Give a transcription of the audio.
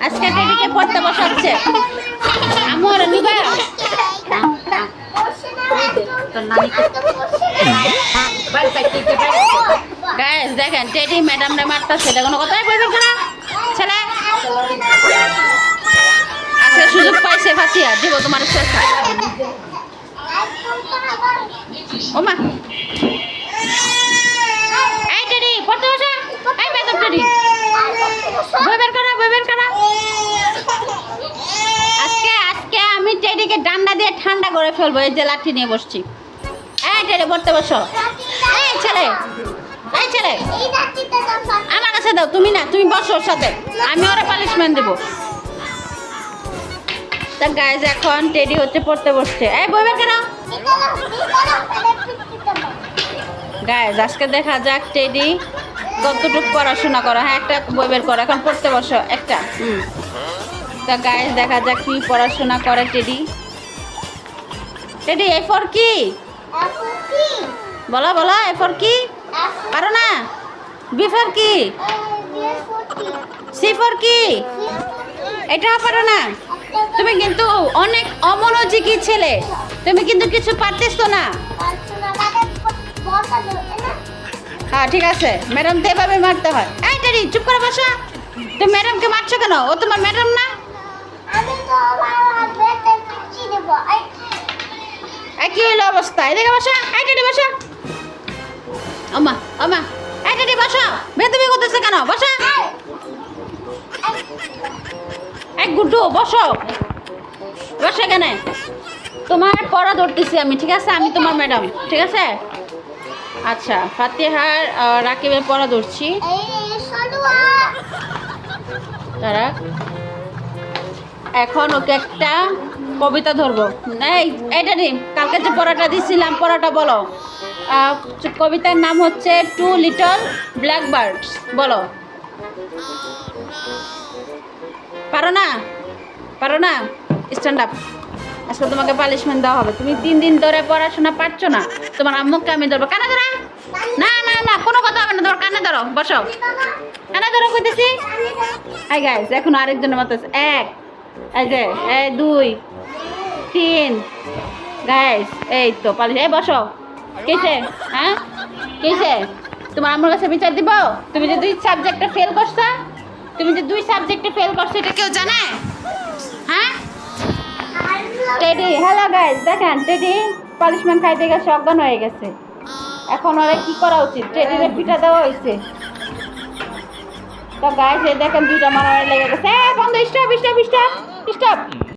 আজকে টেডিকে পড়তে বসাচ্ছে। আমার নিবা গাইস দেখেন টেডি ম্যাডামরা মারতাছে, এটা কোনো কথাই বলবেন না ছেলে। আজকে সুযোগ পাইছে ফাতিয়া দিব তোমার শেষা। ওমা এই টেডি পড়তে বসা, এই ম্যাডাম টেডি বই বের করা। আজকে আমি টেডিকে ডান্ডা দিয়ে ঠান্ডা করে ফেলবো। এই যে লাঠি নিয়ে বসছি। এই টেডি পড়তে বসো। এই ছেলে আমার কাছে দাও, তুমি না, তুমি বসো ওর সাথে, আমি ওরা পানিশমেন্ট দেবো। তা গাইজ এখন টেডি হচ্ছে পড়তে বসছে। এই বই বের কেন গাইজ, আজকে দেখা যাক টেডি কতটুকু পড়াশোনা করো। হ্যাঁ একটা বই বের করো, এখন পড়তে বসো একটা। তা গাইজ দেখা যাক কি পড়াশোনা করে টেডি। টেডি এ ফর কি বলো, এ ফর কি পারো না? বি ফর কি? সি ফর কি? এটাও পারো না? তুমি কিন্তু অনেক অমনোযোগী ছেলে, তুমি কিন্তু কিছু পারতেছো না। হ্যাঁ ঠিক আছে, ম্যাডাম তো এভাবে মারতে হয়। এই টেডি চুপ করে বসা। তুমি ম্যাডামকে মারছো কেন? ও তোমার ম্যাডাম না? কি হইলো অবস্থা? এদিকে বসা। এই টেডি বসা। ওমা এই টেডি বসা। বেদবি করতেছে কেন? বসা। এক গুড্ডু বসো কেন? তোমার পড়া ধরতেছি আমি, ঠিক আছে? আমি তোমার ম্যাডাম, ঠিক আছে? আচ্ছা ফাতিহার রাকিবের পড়া ধরছি। তারা এখন ওকে একটা কবিতা ধরবো। এইটা নি কালকে যে পড়াটা দিছিলাম, পড়াটা বলো। কবিতার নাম হচ্ছে টু লিটল ব্ল্যাক বার্ডস। বলো। পারো না? Stand up. আজকে তোমাকে পানিশমেন্ট দেওয়া হবে। তুমি 3 দিন ধরে পড়াশোনা পারছো না, তোমার আম্মুকে আমি ধরবো। কানে ধরা? না কোনো কথা হবে না, তোমার কানে ধরো। বসো, কানে ধরো কইতেছি। এই গাইস এখন আরেকজনের মতো 1 এই যে 2 3 গাইস এই তো পালিশ। এই বসো। কিসে? হ্যাঁ কিসে? তোমার আম্মুর কাছে বিচার দিব? তুমি যে 2 সাবজেক্টে ফেল করছো, এটা কেউ জানে? হ্যাঁ টেডি, হ্যালো গাইস দেখেন টেডি পানিশমেন্ট খাইতে গেছে, অজ্ঞান হয়ে গেছে। এখন ওরা কি করা উচিত? টেডিরে পিঠা দেওয়া হয়েছে। তো গাইস এই দেখেন 2টা মারামারি লেগে গেছে। বন্ধ, স্টপ।